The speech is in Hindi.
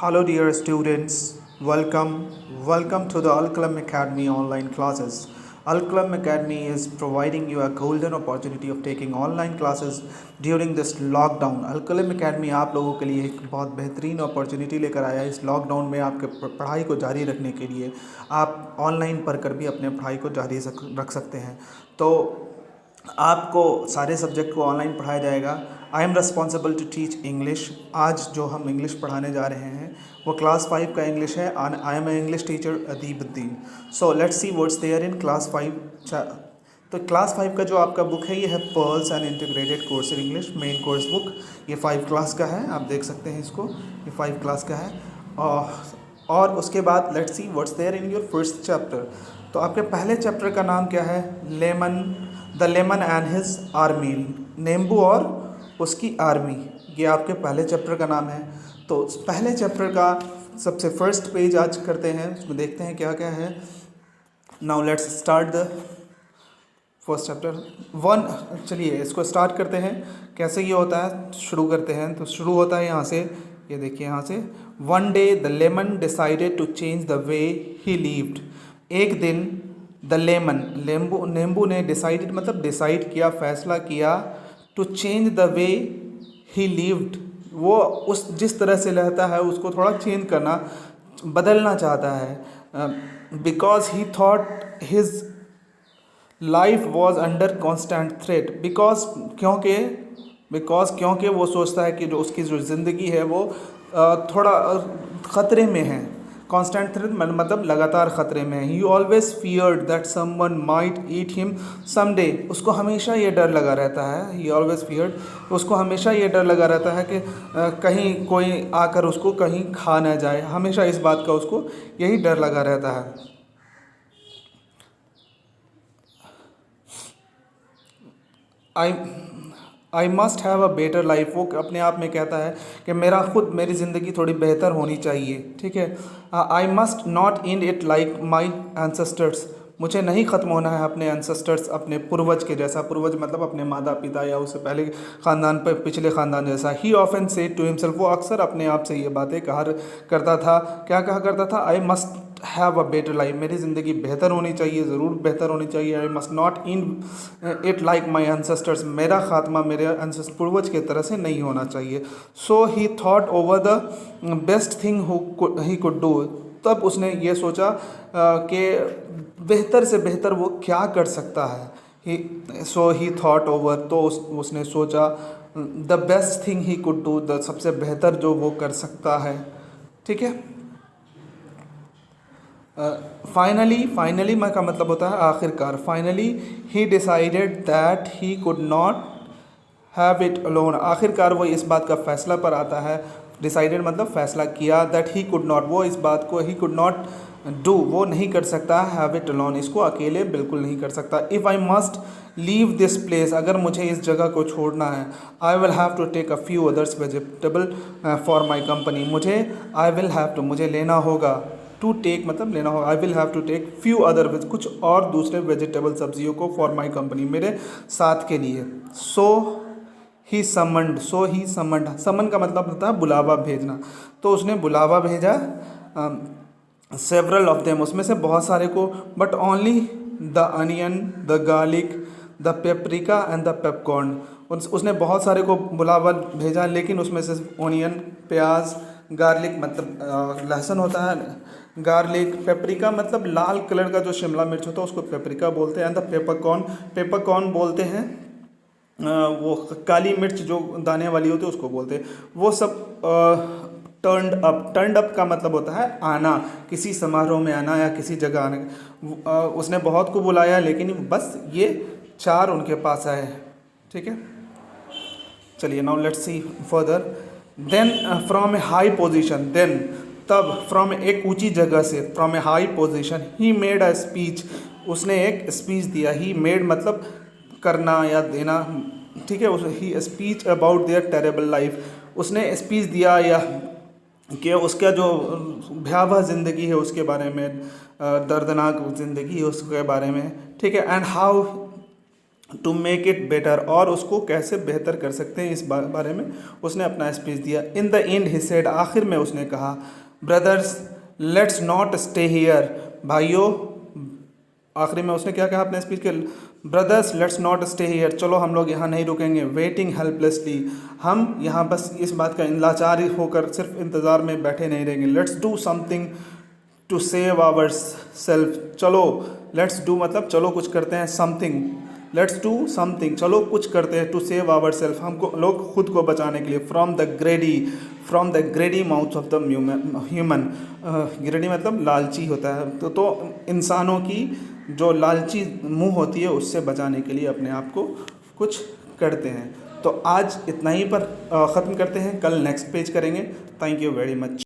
Hello, dear students. Welcome to the Al Academy online classes. Al Academy is providing you a golden opportunity of taking online classes during this lockdown. Al Academy आप लोगों के लिए एक बहुत बेहतरीन अपॉर्चुनिटी लेकर आया है इस लॉकडाउन में आपके पढ़ाई को जारी रखने के लिए। आप ऑनलाइन पढ़कर भी अपने पढ़ाई को जारी रख सकते हैं। तो आपको सारे सब्जेक्ट को ऑनलाइन पढ़ाया जाएगा। I am responsible to teach English. आज जो हम इंग्लिश पढ़ाने जा रहे हैं वो क्लास 5 का इंग्लिश है। I am a English teacher Adeebuddin. So let's see words there in class 5। तो क्लास 5 का जो आपका बुक है ये है pearls and integrated course in English main course book. ये 5 क्लास का है, आप देख सकते हैं इसको, ये 5 क्लास का है। और उसके बाद let's see what's there in your first chapter. तो आपके पहले चैप्टर का नाम क्या है? The lemon and his army. नींबू और उसकी आर्मी, ये आपके पहले चैप्टर का नाम है। तो पहले चैप्टर का सबसे फर्स्ट पेज आज करते हैं, उसमें देखते हैं क्या क्या है। Now let's start the first chapter 1। चलिए इसको स्टार्ट करते हैं। कैसे ये होता है शुरू करते हैं। तो शुरू होता है यहाँ से, ये देखिए यहाँ से। One day the lemon decided to change the way he lived. एक दिन द लेमन, नींबू ने डिसाइडेड मतलब डिसाइड किया, फैसला किया, to change the way he lived, वो उस जिस तरह से रहता है उसको थोड़ा चेंज करना, बदलना चाहता है। Because he thought his life was under constant threat. क्योंकि वो सोचता है कि जो उसकी जो ज़िंदगी है वो थोड़ा ख़तरे में है। कॉन्स्टेंट थ्रेट मतलब लगातार ख़तरे में है। ही always feared that someone might eat him someday. उसको हमेशा ये डर लगा रहता है, ही ऑलवेज फियर्ड, उसको हमेशा ये डर लगा रहता है कि कहीं कोई आकर उसको कहीं खा ना जाए। हमेशा इस बात का उसको यही डर लगा रहता है। I must have a better life. वो अपने आप में कहता है कि मेरी ज़िंदगी थोड़ी बेहतर होनी चाहिए, ठीक है। I must not and it like my ancestors. मुझे नहीं ख़त्म होना है अपने एंसेस्टर्स, अपने पूर्वज के जैसा। पूर्वज मतलब अपने माता पिता या उससे पहले ख़ानदान पर पिछले ख़ानदान जैसा। He often said to himself, वो अक्सर अपने आप से ये बातें कहा करता था। क्या कहा करता था? I must have a better life. मेरी ज़िंदगी बेहतर होनी चाहिए, ज़रूर बेहतर होनी चाहिए। I must not in it like my ancestors. मेरा ख़ात्मा मेरे पूर्वज की तरह से नहीं होना चाहिए। So he thought over the best thing he could do. तब उसने ये सोचा कि बेहतर से बेहतर वो क्या कर सकता है। सो ही थॉट ओवर, तो उसने सोचा the best thing he could do, the सबसे बेहतर जो वो कर सकता है, ठीक है। फाइनली मैं का मतलब होता है आखिरकार। Finally he decided that he could not have it alone. आखिरकार वो इस बात का फैसला पर आता है। डिसाइडेड मतलब फैसला किया, दैट ही कुड नॉट, वो इस बात को ही कुड नॉट डू, वो नहीं कर सकता, हैव इट अलोन, इसको अकेले बिल्कुल नहीं कर सकता। If I must leave this place, अगर मुझे इस जगह को छोड़ना है, I will have to take a few others vegetable for my company. मुझे लेना होगा, टू टेक मतलब लेना होगा, I will have to take few other कुछ और दूसरे वेजिटेबल सब्जियों को, फॉर माई कंपनी मेरे साथ के लिए। सो ही समंड समन का मतलब होता है बुलावा भेजना। तो उसने बुलावा भेजा सेवरल ऑफ देम, उसमें से बहुत सारे को, but only the onion, the garlic, the paprika and the peppercorn. उसने बहुत सारे को बुलावा भेजा, लेकिन उसमें से ऑनियन, प्याज, गार्लिक मतलब लहसुन होता है, गार्लिक, पेपरिका मतलब लाल कलर का जो शिमला मिर्च होता है उसको पेपरिका बोलते हैं, एंड द पेपरकॉर्न बोलते हैं वो काली मिर्च जो दाने वाली होती है उसको बोलते हैं। वो सब टर्नड अप का मतलब होता है आना, किसी समारोह में आना या किसी जगह आना। उसने बहुत को बुलाया लेकिन बस ये 4 उनके पास आए, ठीक है। चलिए now let's see further. Then from a high position, then तब फ्रॉम एक ऊंची जगह से, from a high position, he made a speech, उसने एक स्पीच दिया। ही मेड मतलब करना या देना, ठीक है। He speech about their terrible life, उसने स्पीच दिया या कि उसका जो भयावह ज़िंदगी है उसके बारे में, दर्दनाक ज़िंदगी है उसके बारे में, ठीक है। And how to make it better, और उसको कैसे बेहतर कर सकते हैं इस बारे में उसने अपना स्पीच दिया। In the and he said, आखिर में उसने कहा, brothers let's not stay here, भाइयों, आखिरी में उसने क्या कहा अपने स्पीच के, brothers let's not stay here, चलो हम लोग यहाँ नहीं रुकेंगे, वेटिंग हेल्पलेसली, हम यहाँ बस इस बात का लाचार होकर सिर्फ इंतज़ार में बैठे नहीं रहेंगे, let's do something to save our self, चलो लेट्स डू मतलब चलो कुछ करते हैं, समथिंग, लेट्स डू समथिंग, चलो कुछ करते हैं, टू सेव आवर सेल्फ, हमको लोग खुद को बचाने के लिए, from the ग्रेडी mouth of the human, ग्रेडी मतलब लालची होता है, तो इंसानों की जो लालची मुंह होती है उससे बचाने के लिए अपने आप को कुछ करते हैं। तो आज इतना ही पर ख़त्म करते हैं, कल नेक्स्ट पेज करेंगे। Thank you very much.